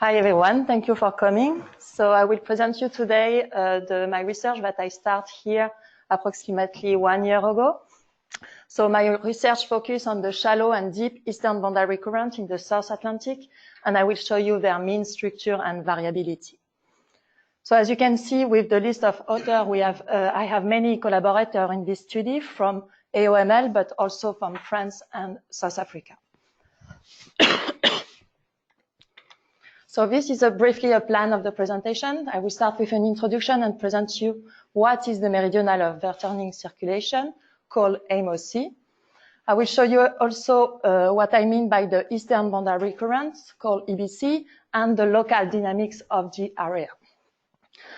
Hi everyone, thank you for coming. So I will present you today my research that I started here approximately 1 year ago. So my research focused on the shallow and deep eastern boundary current in the South Atlantic, and I will show you their mean structure and variability. So as you can see with the list of authors, I have many collaborators in this study from AOML, but also from France and South Africa. So this is briefly a plan of the presentation. I will start with an introduction and present you what is the meridional overturning circulation, called AMOC. I will show you also what I mean by the eastern boundary currents, called EBC, and the local dynamics of the area.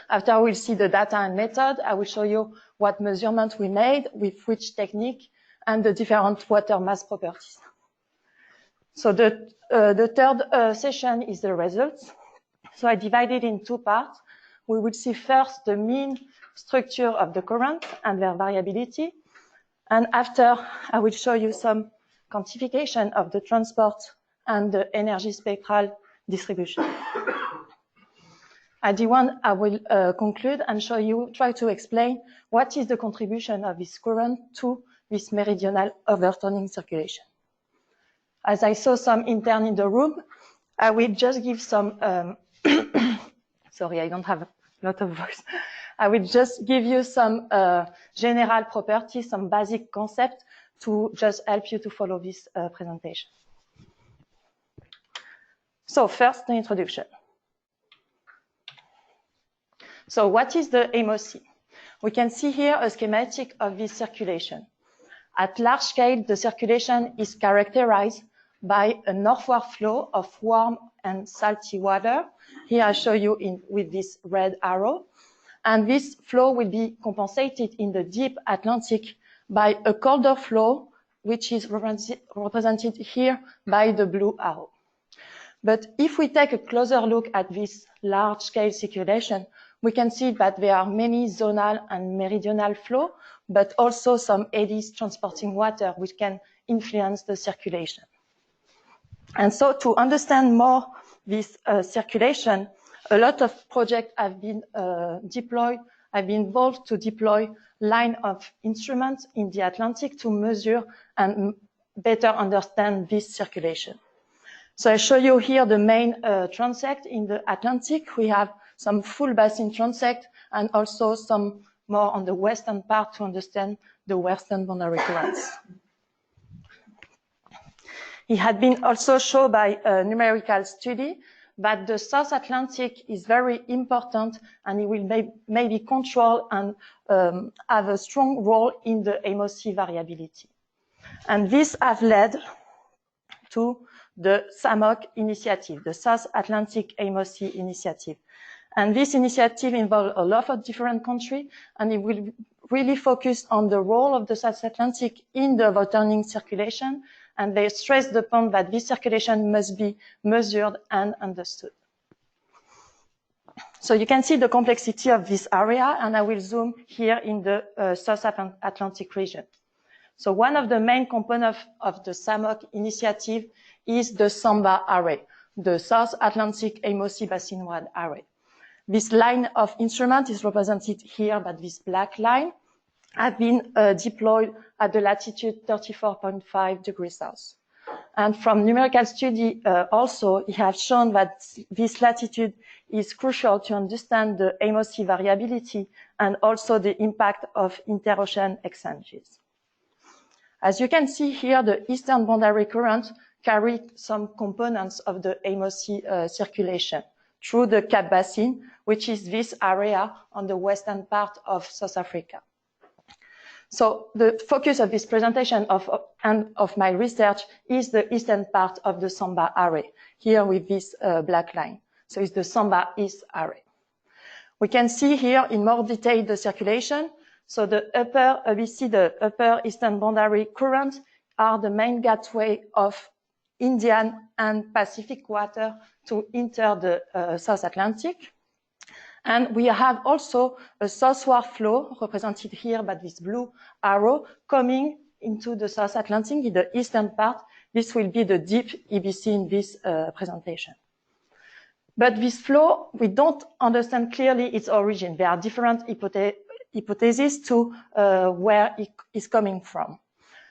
After we'll see the data and method, I will show you what measurement we made, with which technique, and the different water mass properties. So the third session is the results. So I divided in two parts. We will see first the mean structure of the current and their variability. And after, I will show you some quantification of the transport and the energy spectral distribution. At the end, I will conclude and try to explain what is the contribution of this current to this meridional overturning circulation. As I saw some intern in the room, I will just give some, sorry, I don't have a lot of voice. I will just give you some general properties, some basic concepts to just help you to follow this presentation. So first, the introduction. So what is the AMOC? We can see here a schematic of this circulation. At large scale, the circulation is characterized by a northward flow of warm and salty water. Here I show you with this red arrow. And this flow will be compensated in the deep Atlantic by a colder flow, which is represented here by the blue arrow. But if we take a closer look at this large-scale circulation, we can see that there are many zonal and meridional flow, but also some eddies transporting water, which can influence the circulation. And so to understand more this circulation, a lot of projects have been deployed. I've been involved to deploy line of instruments in the Atlantic to measure and better understand this circulation. So I show you here the main transect in the Atlantic. We have some full basin transect and also some more on the western part to understand the western boundary currents. It had been also shown by a numerical study that the South Atlantic is very important and it will maybe control and have a strong role in the AMOC variability. And this has led to the SAMOC initiative, the South Atlantic AMOC initiative. And this initiative involves a lot of different countries, and it will really focus on the role of the South Atlantic in the overturning circulation, and they stress the point that this circulation must be measured and understood. So you can see the complexity of this area, and I will zoom here in the South Atlantic region. So one of the main components of the SAMOC initiative is the SAMBA array, the South Atlantic AMOC Basin-wide array. This line of instrument is represented here by this black line, have been deployed at the latitude 34.5 degrees south. And from numerical study also, it has shown that this latitude is crucial to understand the AMOC variability and also the impact of interocean exchanges. As you can see here, the eastern boundary current carried some components of the AMOC circulation through the Cap Basin, which is this area on the western part of South Africa. So the focus of this presentation and of my research is the eastern part of the SAMBA array, here with this black line. So it's the SAMBA East array. We can see here in more detail the circulation. So we see the upper eastern boundary current are the main gateway of Indian and Pacific water to enter the South Atlantic. And we have also a southward flow represented here by this blue arrow coming into the South Atlantic in the eastern part. This will be the deep EBC in this presentation. But this flow, we don't understand clearly its origin. There are different hypotheses to where it is coming from.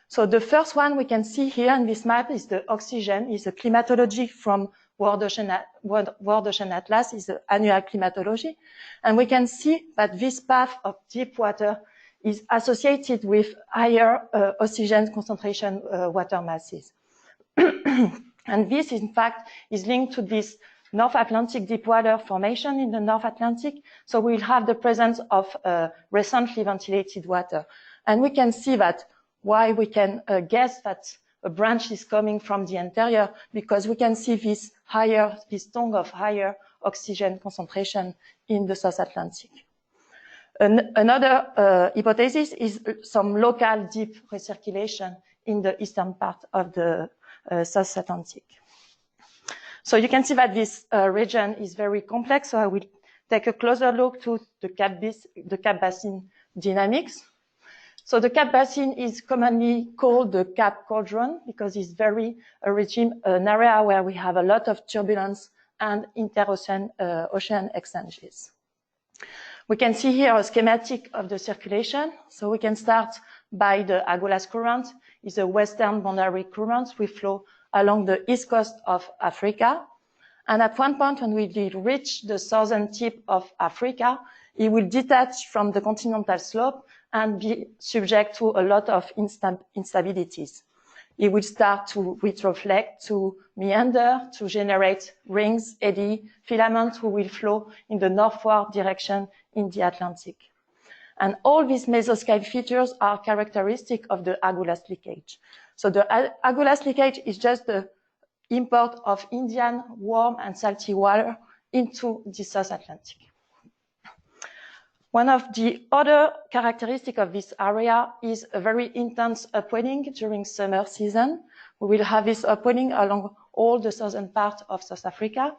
So the first one we can see here in this map is the oxygen, is a climatology from World Ocean Atlas, is the annual climatology. And we can see that this path of deep water is associated with higher oxygen concentration water masses. And this, in fact, is linked to this North Atlantic deep water formation in the North Atlantic. So we'll have the presence of recently ventilated water. And we can see that why we can guess that a branch is coming from the interior, because we can see this tongue of higher oxygen concentration in the South Atlantic. Another hypothesis is some local deep recirculation in the eastern part of the South Atlantic. So you can see that this region is very complex. So I will take a closer look to the Cap Basin dynamics. So the Cap Basin is commonly called the Cap Cauldron because it's an area where we have a lot of turbulence and interocean ocean exchanges. We can see here a schematic of the circulation. So we can start by the Agulhas Current. It's a western boundary current. We flow along the east coast of Africa. And at one point, when we reach the southern tip of Africa, it will detach from the continental slope and be subject to a lot of instabilities. It will start to retroflect, to meander, to generate rings, eddy, filaments who will flow in the northward direction in the Atlantic. And all these mesoscale features are characteristic of the Agulhas leakage. So the Agulhas leakage is just the import of Indian warm and salty water into the South Atlantic. One of the other characteristics of this area is a very intense upwelling during summer season. We will have this upwelling along all the southern part of South Africa.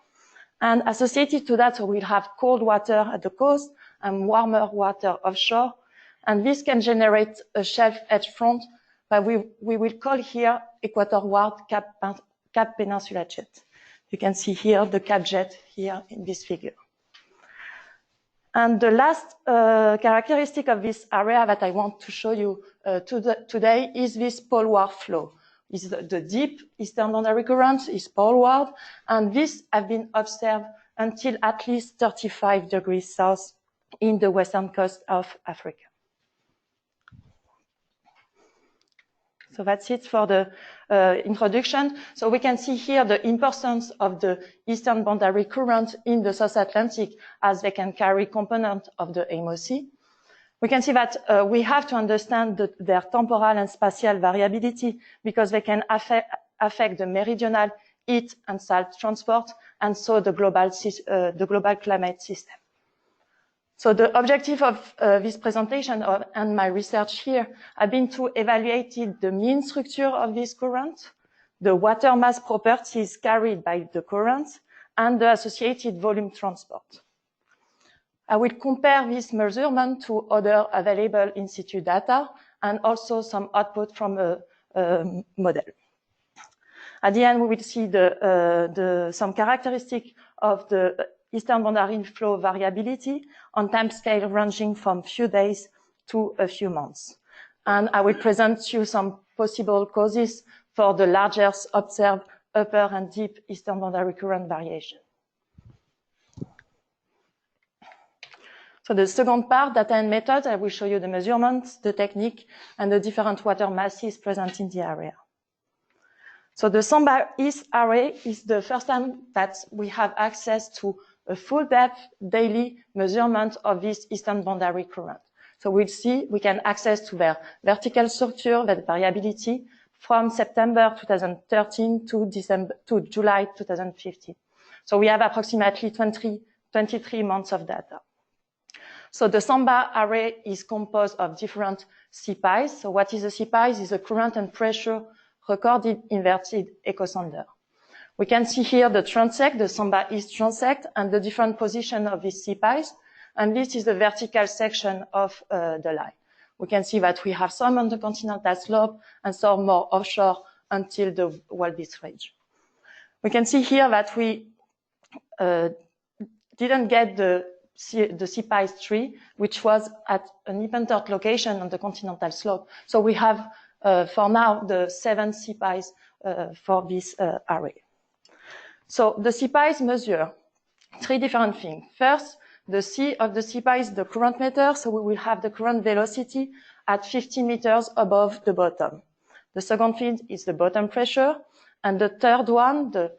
And associated to that, so we'll have cold water at the coast and warmer water offshore. And this can generate a shelf edge front that we will call here equatorward Cap Peninsula jet. You can see here the Cap jet here in this figure. And the last characteristic of this area that I want to show you today is this poleward flow. Is the deep eastern boundary current is poleward, and this has been observed until at least 35 degrees south in the western coast of Africa. So that's it for the introduction. So we can see here the importance of the eastern boundary current in the South Atlantic as they can carry component of the MOC. We can see that we have to understand their temporal and spatial variability because they can affect the meridional heat and salt transport and so the global climate system. So the objective of this presentation and my research here have been to evaluate the mean structure of this current, the water mass properties carried by the current, and the associated volume transport. I will compare this measurement to other available in situ data and also some output from a model. At the end, we will see some characteristic of the eastern boundary flow variability on time scale ranging from few days to a few months. And I will present you some possible causes for the largest observed upper and deep eastern boundary current variation. So the second part, data and methods, I will show you the measurements, the technique, and the different water masses present in the area. So the Samba East array is the first time that we have access to a full depth daily measurement of this eastern boundary current. So we'll see we can access to their vertical structure, their variability from September 2013 to July 2015. So we have approximately 23 months of data. So the Samba array is composed of different CPIs. So what is a CPI? Is a current and pressure recorded inverted echo sounder. We can see here the transect, the Samba East transect, and the different position of these CPIs. And this is the vertical section of the line. We can see that we have some on the continental slope and some more offshore until the Walvis Ridge. We can see here that we didn't get the CPICE tree, which was at an Nippon-Turt location on the continental slope. So we have, for now, the 7 CPICE for this array. So the CPICE measure 3 different things. First, the C of the CPICE, the current meter, so we will have the current velocity at 15 meters above the bottom. The second thing is the bottom pressure, and the third one, the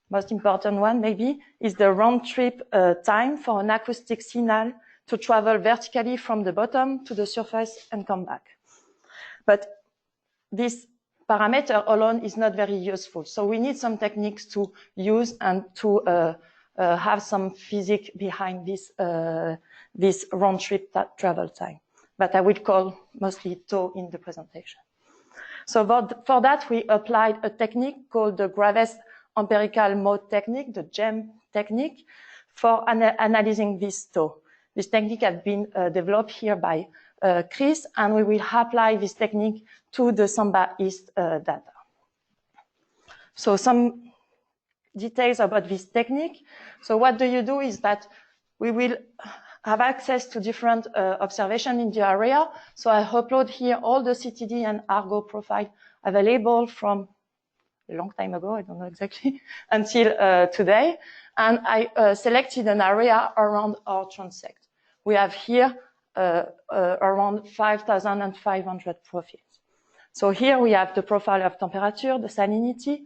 most important one maybe, is the round trip time for an acoustic signal to travel vertically from the bottom to the surface and come back. But this parameter alone is not very useful. So we need some techniques to use and to have some physics behind this, this round trip travel time. But I will call mostly tau in the presentation. So for that, we applied a technique called the Graves empirical mode technique, the GEM technique, for analyzing this tau. This technique has been developed here by Chris, and we will apply this technique to the Samba East data. So some details about this technique. So what do you do is that we will have access to different observations in the area. So I upload here all the CTD and Argo profile available from a long time ago, I don't know exactly, until today. And I selected an area around our transect. We have here around 5,500 profiles. So here we have the profile of temperature, the salinity,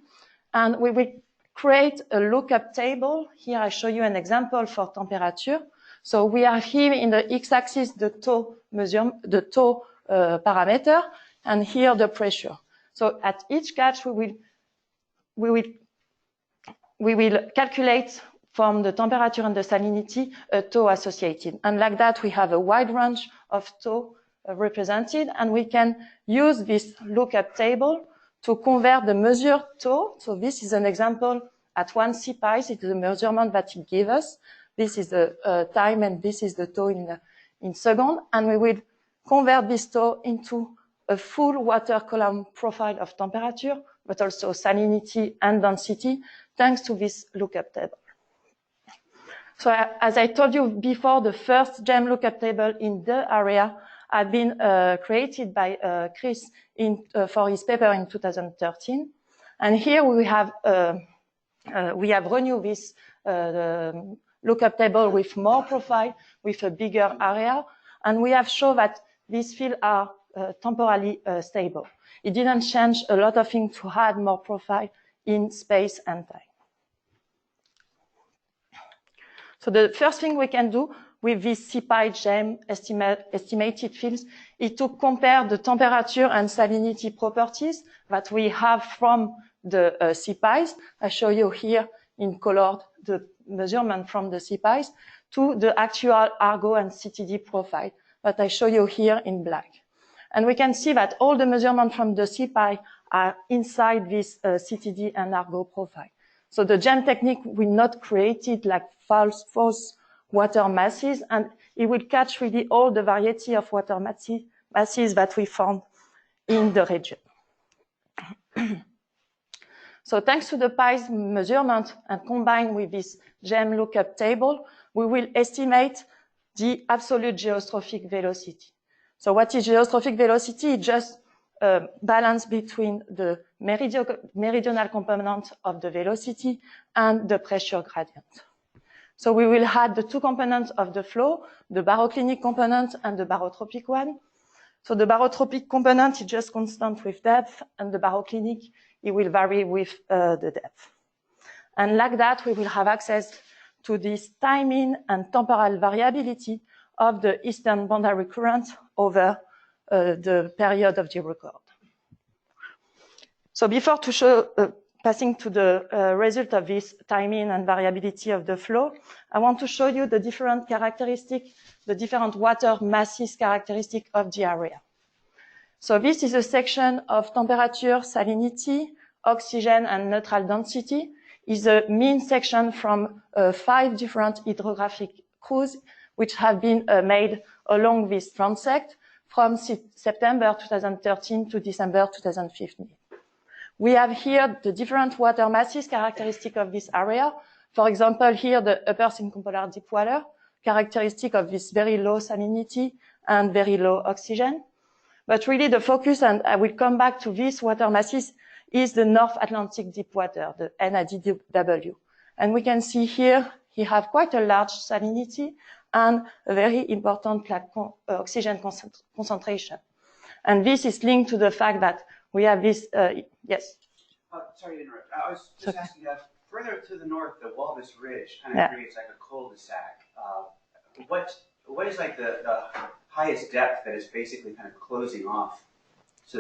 and we will create a lookup table. Here I show you an example for temperature. So we are here in the x-axis the tau parameter, and here the pressure. So at each catch we will calculate from the temperature and the salinity a tau associated. And like that, we have a wide range of tau represented, and we can use this lookup table to convert the measured tau. So this is an example at 1 CPICE. It's the measurement that it gave us. This is the time, and this is the tau in second. And we will convert this tau into a full water column profile of temperature, but also salinity and density, thanks to this lookup table. So as I told you before, the first GEM lookup table in the area had been created by Chris for his paper in 2013. And here we have renewed this lookup table with more profile, with a bigger area, and we have shown that these fields are temporally stable. It didn't change a lot of things to add more profile in space and time. So the first thing we can do with this CPI GEM estimated fields is to compare the temperature and salinity properties that we have from the CPIs. I show you here in colored the measurement from the CPIs to the actual Argo and CTD profile that I show you here in black. And we can see that all the measurements from the CPI are inside this CTD and Argo profile. So the GEM technique will not create it like false water masses, and it will catch really all the variety of water masses that we found in the region. So thanks to the PICE measurement and combined with this GEM lookup table, we will estimate the absolute geostrophic velocity. So what is geostrophic velocity? It's just a balance between the meridional component of the velocity and the pressure gradient. So we will add the 2 components of the flow, the baroclinic component and the barotropic one. So the barotropic component is just constant with depth, and the baroclinic, it will vary with the depth. And like that, we will have access to this timing and temporal variability of the eastern boundary current over the period of the record. So before to show, passing to the result of this timing and variability of the flow, I want to show you the different characteristics, the different water masses characteristic of the area. So this is a section of temperature, salinity, oxygen, and neutral density. Is a mean section from 5 different hydrographic crews which have been made along this transect from September 2013 to December 2015. We have here the different water masses characteristic of this area For example, here the upper circumpolar deep water, characteristic of this very low salinity and very low oxygen. But really the focus, and I will come back to this water masses, is the North Atlantic deep water, the NADW. And we can see here, he have quite a large salinity and a very important oxygen concentration. And this is linked to the fact that we have this, yes? Sorry to interrupt. I was just asking, further to the north, the Walvis Ridge kind of creates like a cul-de-sac. What is like the highest depth that is basically kind of closing off so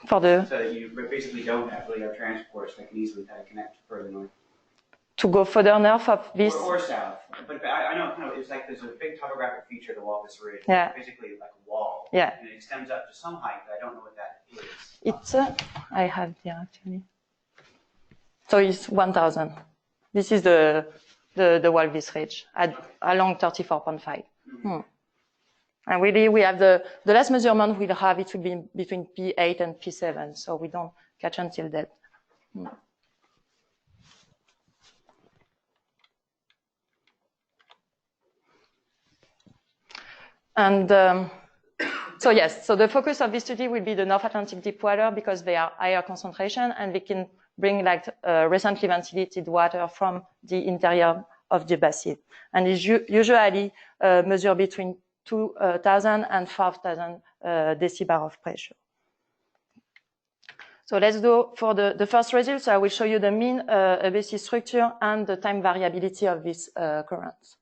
that you basically don't really have transports that can easily kind of connect further north? To go further north of this? Or south. But I know kind of it's like there's a big topographic feature of the Walvis Ridge. Yeah. Basically like a wall. Yeah. And it extends up to some height, but I don't know what that is. It's, I have here actually. So it's 1,000. This is the Walvis Ridge along 34.5. And really we have the last measurement we'll have, it will be between P8 and P7. So we don't catch until that. And so yes, so the focus of this study will be the North Atlantic deep water because they are higher concentration and they can bring like recently ventilated water from the interior of the basin. And it's usually measure between 2,000 and 5,000 decibars of pressure. So let's go for the first result. So I will show you the mean basis structure and the time variability of these currents.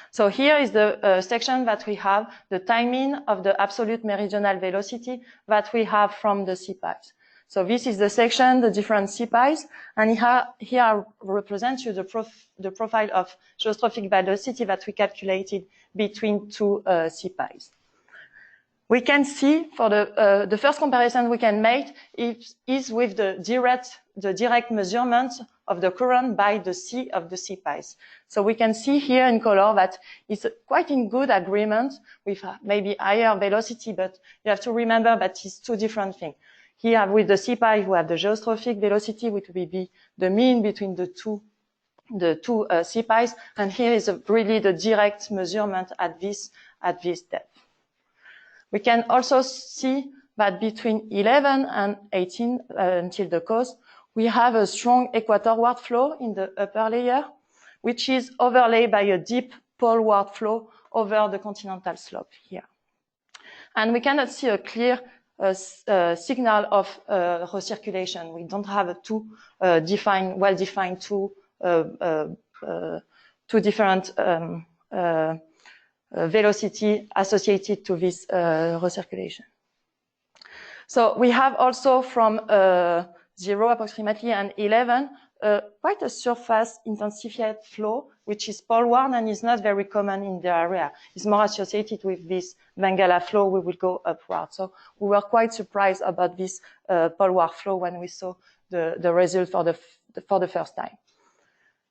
So here is the section that we have, the timing of the absolute meridional velocity that we have from the CPIs. So this is the section, the different CPIs, and here I represent you the profile of geostrophic velocity that we calculated between two CPIs. We can see for the first comparison we can make is with the direct measurement of the current by the C of the CPIs. So we can see here in color that it's quite in good agreement with maybe higher velocity, but you have to remember that it's two different things. Here with the CPI, we have the geostrophic velocity, which will be the mean between the two CPIs, and here is really the direct measurement at this depth. We can also see that between 11 and 18 until the coast, we have a strong equatorward flow in the upper layer, which is overlaid by a deep poleward flow over the continental slope here. And we cannot see a clear signal of recirculation. We don't have a well-defined two different velocity associated to this recirculation. So we have also from 0 approximately and 11 quite a surface intensified flow, which is poleward and is not very common in the area. It's more associated with this Bengala flow. We will go upward. So we were quite surprised about this poleward flow when we saw the result for the first time.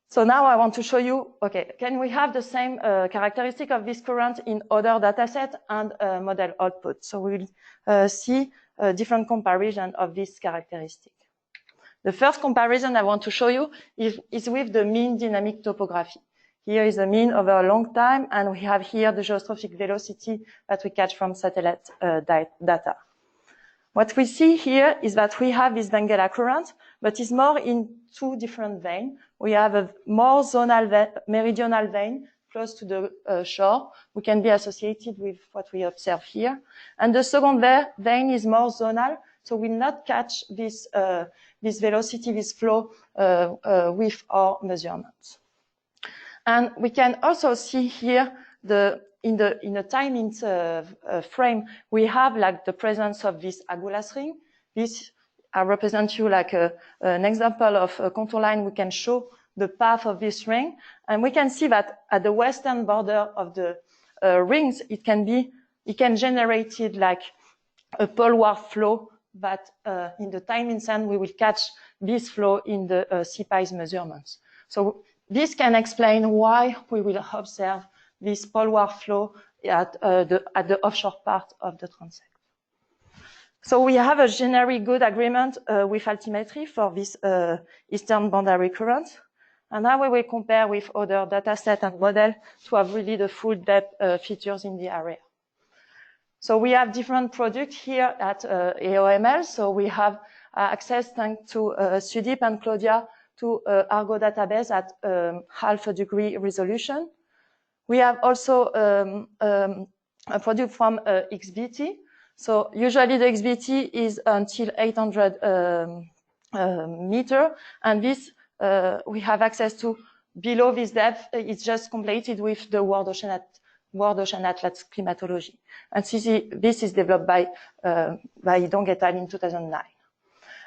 So now I want to show you, okay, can we have the same characteristic of this current in other data set and model output? So we'll see a different comparison of this characteristic. The first comparison I want to show you is with the mean dynamic topography. Here is the mean over a long time, and we have here the geostrophic velocity that we catch from satellite data. What we see here is that we have this Bengala current, but it's more in two different veins. We have a more zonal meridional vein close to the shore. We can be associated with what we observe here. And the second vein is more zonal, so we'll not catch this velocity, this flow with our measurements. And we can also see here in the timing frame, we have like the presence of this Agulhas ring. This I represent you like an example of a contour line. We can show the path of this ring, and we can see that at the western border of the rings, it can generate it like a poleward flow. But in the timing sand, we will catch this flow in the CPI's measurements. So this can explain why we will observe this poleward flow at the offshore part of the transect. So we have a generally good agreement with altimetry for this eastern boundary current. And now we will compare with other dataset and model to have really the full depth features in the area. So we have different products here at AOML. So we have access, thanks to Sudeep and Claudia, to Argo database at half a degree resolution. We have also a product from XBT. So usually the XBT is until 800 meter, and this we have access to below this depth. It's just completed with the World Ocean Atlas climatology. And this is developed by Dong et al. In 2009.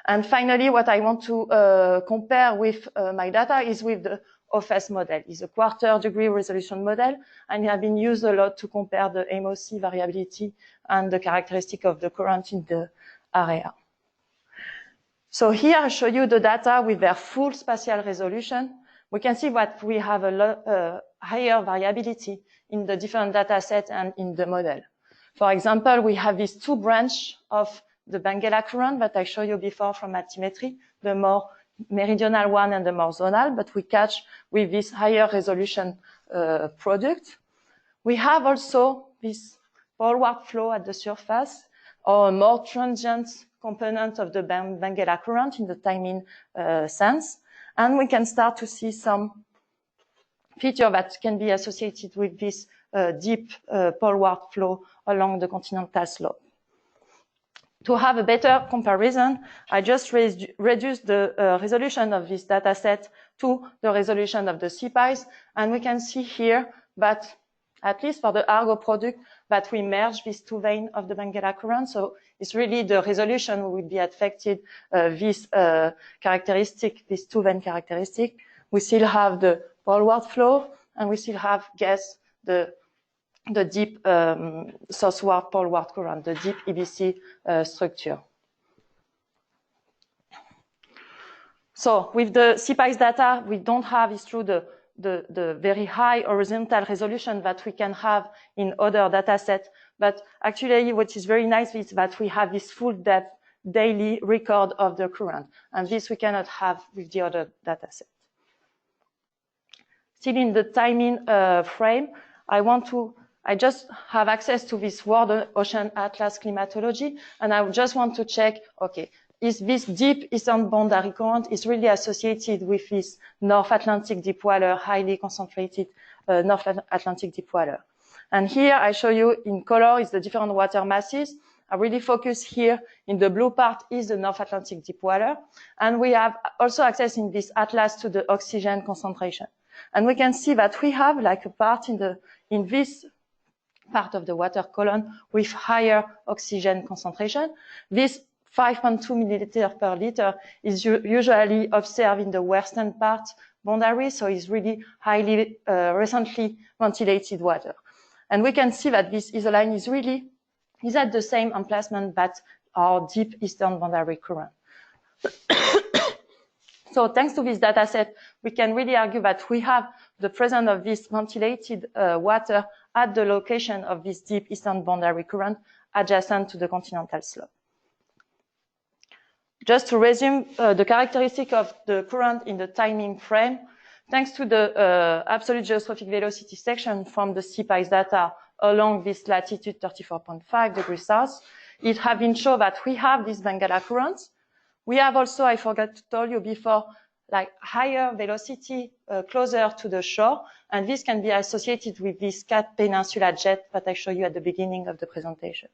And finally, what I want to compare with my data is with the OFES model. It's a quarter-degree resolution model, and it has been used a lot to compare the MOC variability and the characteristic of the current in the area. So here I show you the data with their full spatial resolution. We can see that we have a higher variability in the different data sets and in the model. For example, we have these two branches of the Benguela current that I showed you before from altimetry, the more meridional one and the more zonal, but we catch with this higher resolution product. We have also this poleward flow at the surface, or a more transient component of the Benguela current in the timing sense. And we can start to see some feature that can be associated with this deep poleward flow along the continental slope. To have a better comparison, I just reduced the resolution of this data set to the resolution of the CPIs, and we can see here that, at least for the Argo product, that we merge these two veins of the Benguela current. So it's really the resolution will be affected, this characteristic, this two vein characteristic. We still have the poleward flow, and we still have, guess, the deep southward poleward current, the deep EBC structure. So with the CPIs data, we don't have, it's true, the very high horizontal resolution that we can have in other data sets. But actually, what is very nice is that we have this full depth daily record of the current. And this we cannot have with the other data set. Still in the timing frame, I just have access to this World Ocean Atlas climatology, and I just want to check, okay, is this deep eastern boundary current is really associated with this North Atlantic deep water, highly concentrated North Atlantic deep water. And here I show you in color is the different water masses. I really focus here in the blue part is the North Atlantic deep water. And we have also access in this atlas to the oxygen concentration. And we can see that we have like a part in this part of the water column with higher oxygen concentration. This 5.2 milliliter per liter is usually observed in the western part boundary, so it's really highly recently ventilated water. And we can see that this isoline is at the same emplacement that our deep eastern boundary current. So thanks to this data set, we can really argue that we have the presence of this ventilated water at the location of this deep eastern boundary current adjacent to the continental slope. Just to resume the characteristic of the current in the timing frame, thanks to the absolute geostrophic velocity section from the CPIs data along this latitude 34.5 degrees south, it has been shown that we have this Benguela current. We have also, I forgot to tell you before, like higher velocity closer to the shore, and this can be associated with this Cat Peninsula jet that I showed you at the beginning of the presentation.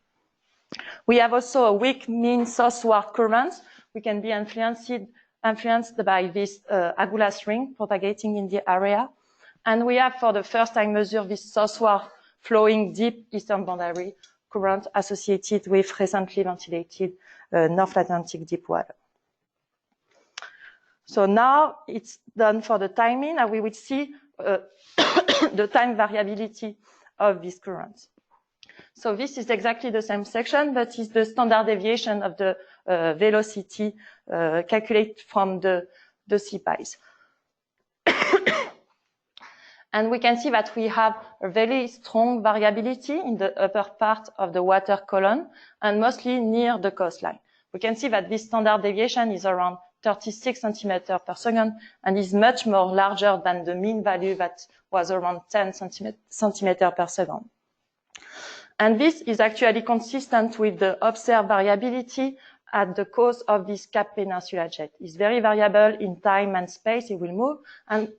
We have also a weak mean southward current. We can be influenced by this Agulhas ring propagating in the area. And we have, for the first time, measured this southward flowing deep eastern boundary current associated with recently ventilated North Atlantic deep water. So now it's done for the timing, and we will see the time variability of this current. So this is exactly the same section, but it's the standard deviation of the velocity calculated from the CPIs. And we can see that we have a very strong variability in the upper part of the water column and mostly near the coastline. We can see that this standard deviation is around 36 centimeters per second and is much more larger than the mean value that was around 10 centimeters per second. And this is actually consistent with the observed variability at the cause of this Cap Peninsula jet. It's very variable in time and space, it will move, and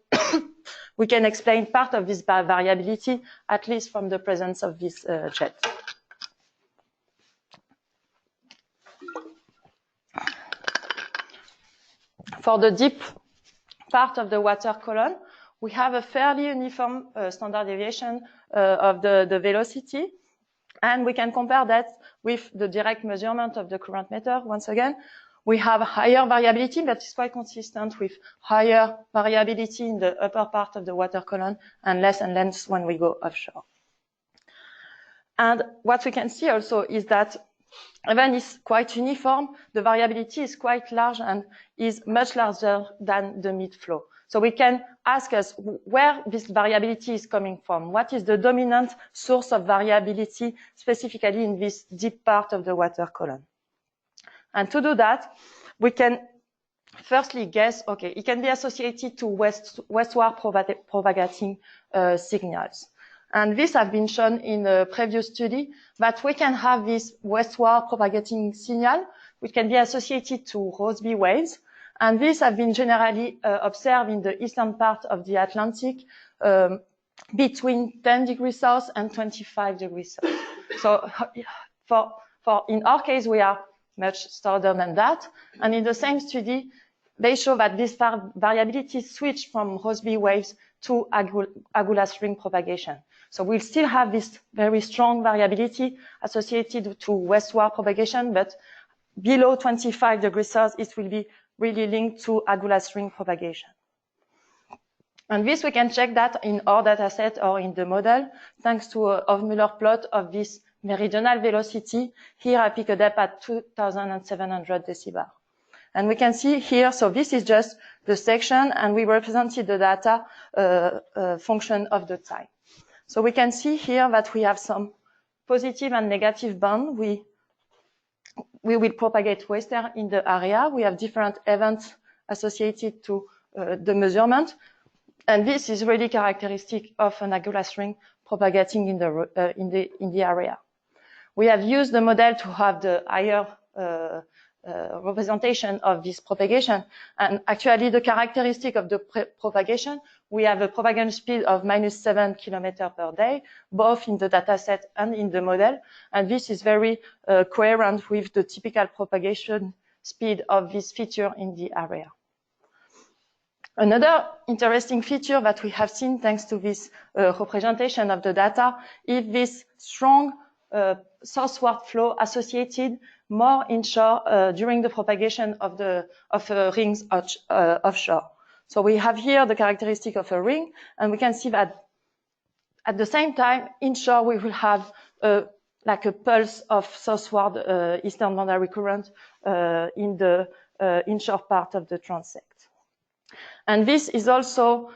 we can explain part of this variability, at least from the presence of this jet. For the deep part of the water column, we have a fairly uniform standard deviation of the velocity. And we can compare that with the direct measurement of the current meter. Once again, we have higher variability, but it's quite consistent with higher variability in the upper part of the water column and less when we go offshore. And what we can see also is that even it's quite uniform, the variability is quite large and is much larger than the mid-flow. So we can ask us where this variability is coming from. What is the dominant source of variability, specifically in this deep part of the water column? And to do that, we can firstly guess, okay, it can be associated to westward propagating signals. And this has been shown in a previous study that we can have this westward propagating signal, which can be associated to Rossby waves. And these have been generally observed in the eastern part of the Atlantic between 10 degrees south and 25 degrees south. So in our case, we are much southern than that. And in the same study, they show that this variability switched from Rossby waves to Agulhas ring propagation. So we'll still have this very strong variability associated to westward propagation, but below 25 degrees south, it will be really linked to Agulhas ring propagation. And this, we can check that in our data set or in the model, thanks to a Hofmüller plot of this meridional velocity. Here I pick a depth at 2,700 decibars. And we can see here, so this is just the section, and we represented the data function of the time. So we can see here that we have some positive and negative band. We will propagate western in the area. We have different events associated to the measurement. And this is really characteristic of an Agulhas ring propagating in the area. We have used the model to have the higher representation of this propagation. And actually, the characteristic of the propagation, we have a propagation speed of -7 kilometers per day, both in the data set and in the model. And this is very coherent with the typical propagation speed of this feature in the area. Another interesting feature that we have seen thanks to this representation of the data is this strong southward flow associated more inshore during the propagation of rings offshore. So we have here the characteristic of a ring, and we can see that at the same time, inshore we will have like a pulse of southward eastern boundary current in the inshore part of the transect. And this is also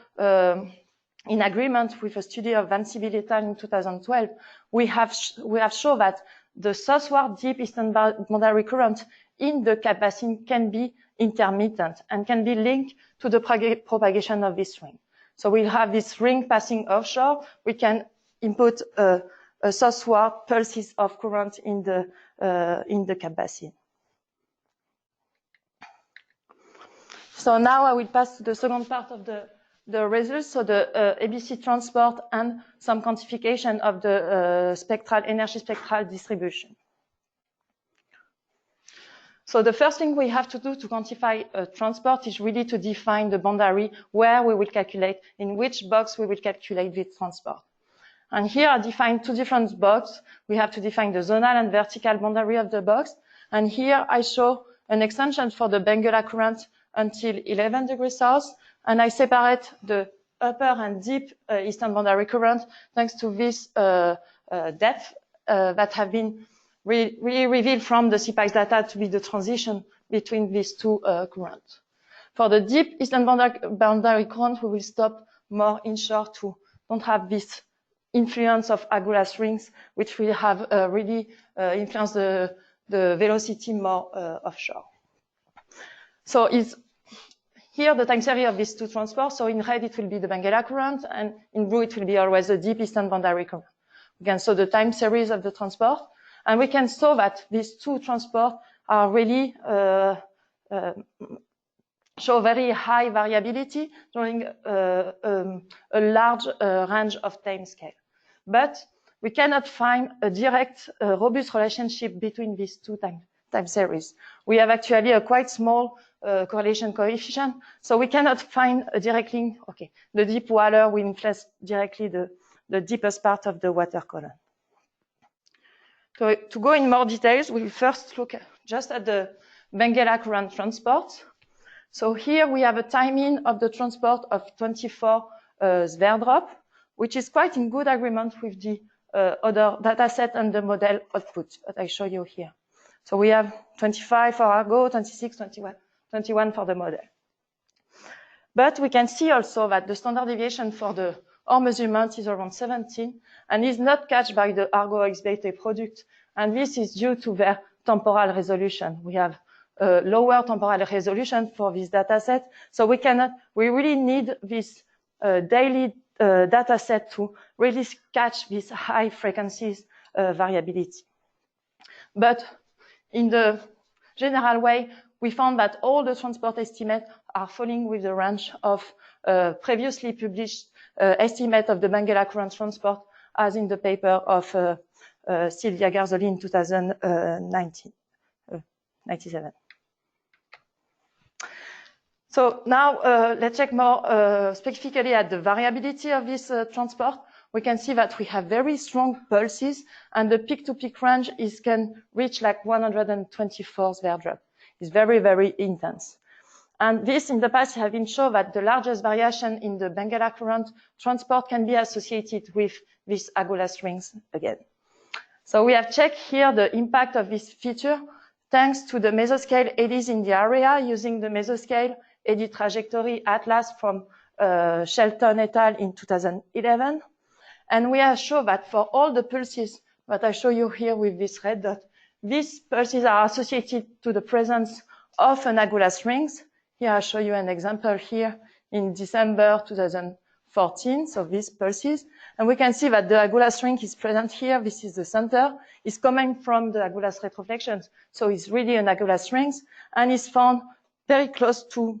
in agreement with a study of Van Sibyl et al. In 2012. We have shown that the southward deep eastern boundary current in the Cap Basin can be intermittent and can be linked to the propagation of this ring. So we'll have this ring passing offshore. We can input a southward pulses of current in the Cap Basin. So now I will pass to the second part of the results, so the ABC transport and some quantification of the energy spectral distribution. So the first thing we have to do to quantify transport is really to define the boundary where we will calculate, in which box we will calculate the transport. And here I define two different boxes. We have to define the zonal and vertical boundary of the box. And here I show an extension for the Benguela current until 11 degrees south. And I separate the upper and deep eastern boundary current thanks to this depth that have been really revealed from the CPICE data to be the transition between these two currents. For the deep eastern boundary current, we will stop more inshore to don't have this influence of Agulhas rings, which will have really influence the velocity more offshore. So it's here the time series of these two transports. So in red, it will be the Benguela current, and in blue, it will be always the deep eastern boundary current. We can show the time series of the transport, and we can show that these two transports are really show very high variability during a large range of time scale. But we cannot find a direct, robust relationship between these two time series. We have actually a quite small correlation coefficient, so we cannot find a direct link. Okay, the deep water will influence directly the deepest part of the water column. So to go in more details, we'll first look just at the Benguela current transport. So here we have a timing of the transport of 24 Sverdrup, which is quite in good agreement with the other data set and the model output that I show you here. So we have 25 for Argo, 26, 21 for the model. But we can see also that the standard deviation for our measurement is around 17 and is not catched by the Argo XBT product. And this is due to their temporal resolution. We have lower temporal resolution for this data set. So we really need this daily data set to really catch these high frequencies variability. But in the general way, we found that all the transport estimates are falling with the range of previously published estimate of the Benguela current transport, as in the paper of Silvia Garzoli in 1997. So now let's check more specifically at the variability of this transport. We can see that we have very strong pulses, and the peak-to-peak range can reach like 124 Sverdrup. It's very, very intense. And this, in the past, has been shown that the largest variation in the Benguela current transport can be associated with these Agulhas rings again. So we have checked here the impact of this feature thanks to the mesoscale eddies in the area using the mesoscale eddy trajectory atlas from Shelton et al. In 2011. And we have shown that for all the pulses that I show you here with this red dot, these pulses are associated to the presence of an Agulhas rings. Here I show you an example here in December 2014, so these pulses. And we can see that the Agulhas ring is present here. This is the center. It's coming from the Agulhas retroflections. So it's really an Agulhas rings, and it's found very close to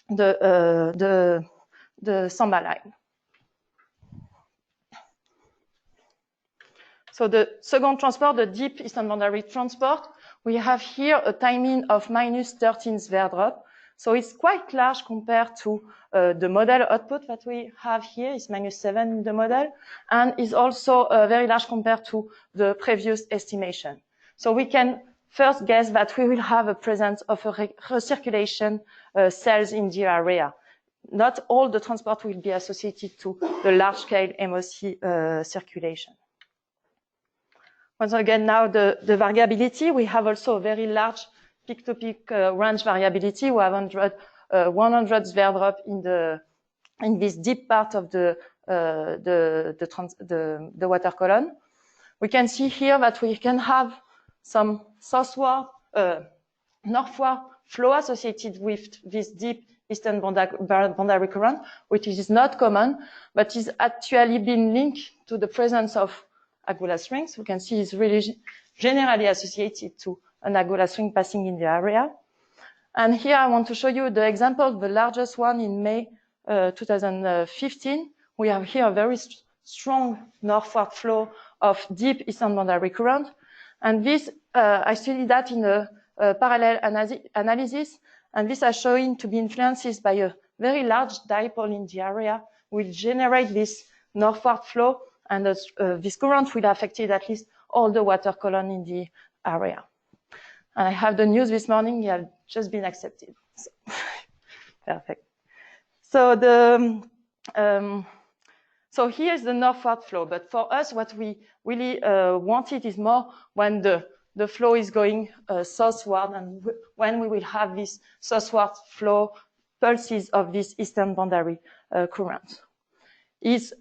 the Samba line. So the second transport, the deep eastern boundary transport, we have here a timing of minus 13 Sverdrup. So it's quite large compared to the model output that we have here. It's minus 7 in the model, and is also very large compared to the previous estimation. So we can first guess that we will have a presence of a recirculation cells in the area. Not all the transport will be associated to the large-scale MOC circulation. Once again, now the variability, we have also a very large peak-to-peak range variability. We have 100 Sverdrup in this deep part of the water column. We can see here that we can have some southward, northward flow associated with this deep eastern boundary current, which is not common, but is actually been linked to the presence of Agulhas rings. We can see it's really generally associated to an Agulhas ring passing in the area. And here I want to show you the example, the largest one in May 2015. We have here a very strong northward flow of deep eastern boundary current. And this, I studied that in a parallel analysis. And this is showing to be influenced by a very large dipole in the area, which generate this northward flow. And this current will affect at least all the water column in the area. And I have the news this morning, it has just been accepted. So, perfect. So so here's the northward flow. But for us, what we really wanted is more when the flow is going southward, and when we will have this southward flow pulses of this eastern boundary current. These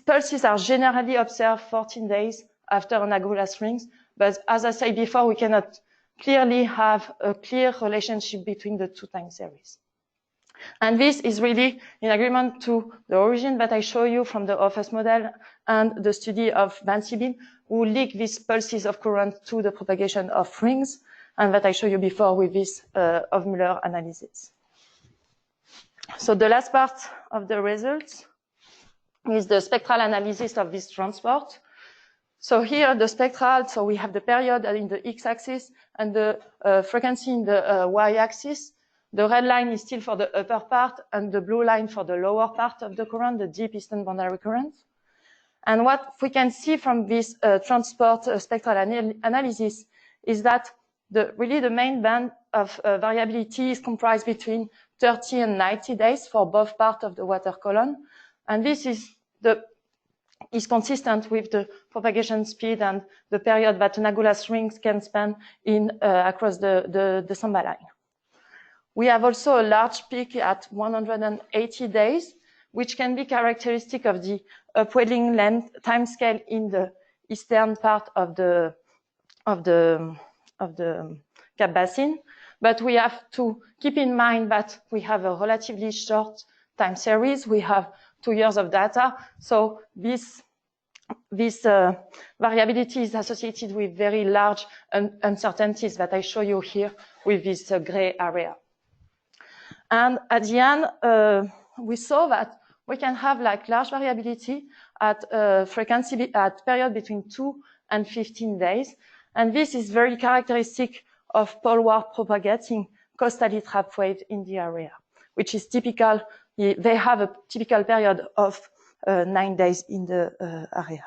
pulses are generally observed 14 days after an Agulhas rings, but as I said before, we cannot clearly have a clear relationship between the two time series. And this is really in agreement to the origin that I show you from the OFS model and the study of Van Siebel, who link these pulses of current to the propagation of rings, and that I showed you before with this Hofmüller analysis. So the last part of the results is the spectral analysis of this transport. So here the spectral, so we have the period in the x-axis and the frequency in the y-axis. The red line is still for the upper part and the blue line for the lower part of the current, the deep eastern boundary current. And what we can see from this transport spectral analysis is that really the main band of variability is comprised between 30 and 90 days for both parts of the water column. And this is consistent with the propagation speed and the period that an Agulhas rings can span across the Samba line. We have also a large peak at 180 days, which can be characteristic of the upwelling length timescale in the eastern part of the Cap Basin. But we have to keep in mind that we have a relatively short time series. We have 2 years of data. So this variability is associated with very large uncertainties that I show you here with this gray area. And at the end, we saw that we can have like large variability at frequency at period between 2 and 15 days. And this is very characteristic of poleward propagating coastally trap wave in the area, which is typical. They have a typical period of 9 days in the area.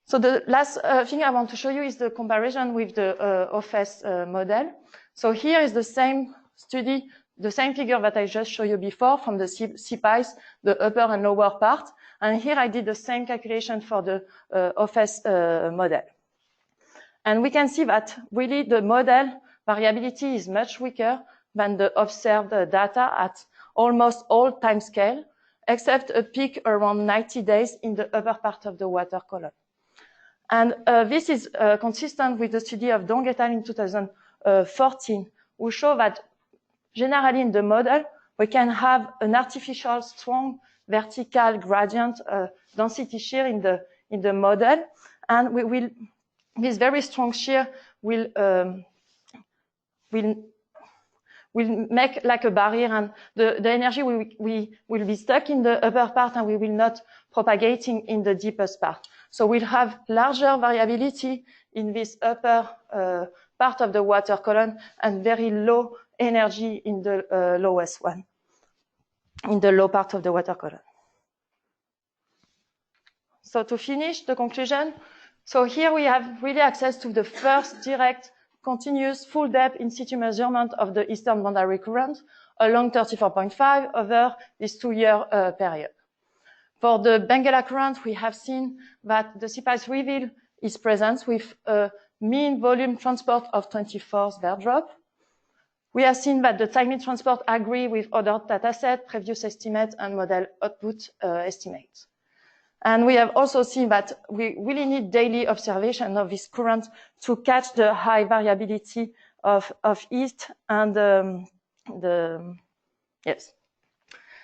So the last thing I want to show you is the comparison with the OFS model. So here is the same study, the same figure that I just showed you before from the CPIs, the upper and lower part. And here I did the same calculation for the OFS model. And we can see that really the model variability is much weaker than the observed data at almost all time scale, except a peak around 90 days in the upper part of the water column. And this is consistent with the study of Dong et al. In 2014, who show that generally in the model, we can have an artificial strong vertical gradient density shear in the model, and this very strong shear will make like a barrier, and the energy will be stuck in the upper part, and we will not propagating in the deepest part. So we'll have larger variability in this upper part of the water column and very low energy in the lowest one, in the low part of the water column. So to finish the conclusion, so here we have really access to the first direct, continuous, full depth in situ measurement of the eastern boundary current along 34.5 over this 2-year period. For the Benguela current, we have seen that the CPIs reveal its presence with a mean volume transport of 24 Sverdrup. We have seen that the timing transport agree with other dataset, previous estimate, and model output estimates. And we have also seen that we really need daily observation of this current to catch the high variability of east and yes.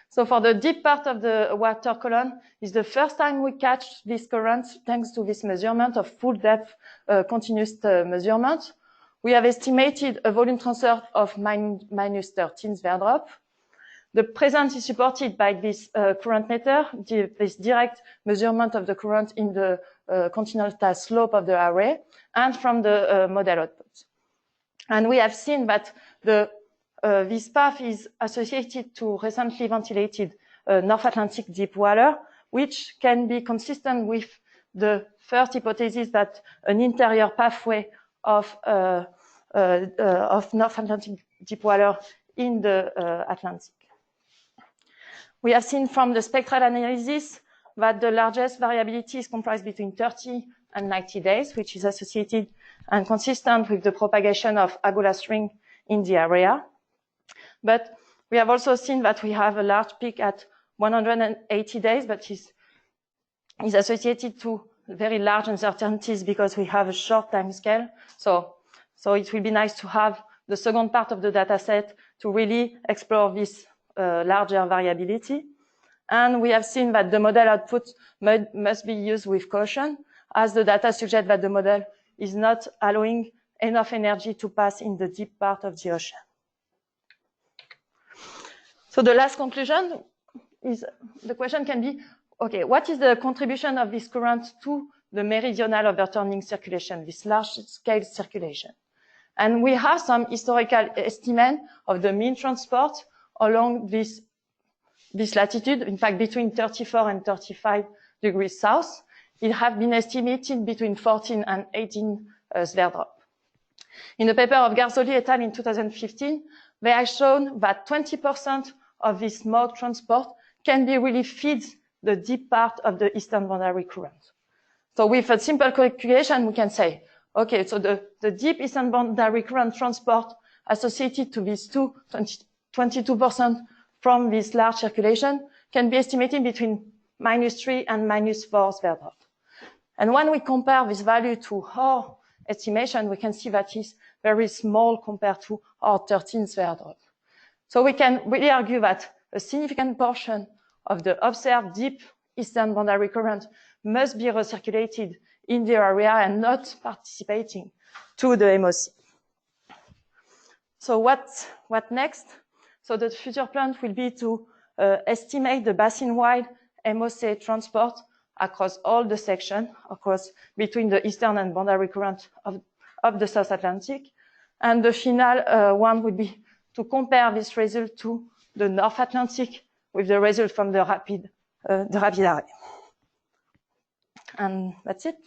So for the deep part of the water column, is the first time we catch this current thanks to this measurement of full depth continuous measurement. We have estimated a volume transfer of minus 13 Sverdrup. The presence is supported by this current meter, this direct measurement of the current in the continental slope of the array, and from the model output. And we have seen that this path is associated to recently ventilated North Atlantic deep water, which can be consistent with the first hypothesis that an interior pathway of North Atlantic deep water in the Atlantic. We have seen from the spectral analysis that the largest variability is comprised between 30 and 90 days, which is associated and consistent with the propagation of Agulhas ring in the area. But we have also seen that we have a large peak at 180 days, but is associated to very large uncertainties because we have a short time scale. So it will be nice to have the second part of the data set to really explore this larger variability. And we have seen that the model output must be used with caution, as the data suggests that the model is not allowing enough energy to pass in the deep part of the ocean. So the last conclusion is, the question can be, okay, what is the contribution of this current to the meridional overturning circulation, this large-scale circulation? And we have some historical estimate of the mean transport along this latitude, in fact, between 34 and 35 degrees south. It has been estimated between 14 and 18 Sverdrup. In the paper of Garzoli et al. In 2015, they have shown that 20% of this smog transport can be really feed the deep part of the eastern boundary current. So with a simple calculation, we can say, okay, so the deep eastern boundary current transport associated to these 22% from this large circulation can be estimated between -3 and -4 Sverdrup. And when we compare this value to our estimation, we can see that it's very small compared to our 13 Sverdrup. So we can really argue that a significant portion of the observed deep eastern boundary current must be recirculated in the area and not participating to the MOC. So what next? So the future plan will be to estimate the basin-wide MOC transport across all the section, across between the eastern and boundary current of the South Atlantic. And the final one would be to compare this result to the North Atlantic with the result from the rapid array. And that's it.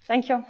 Thank you.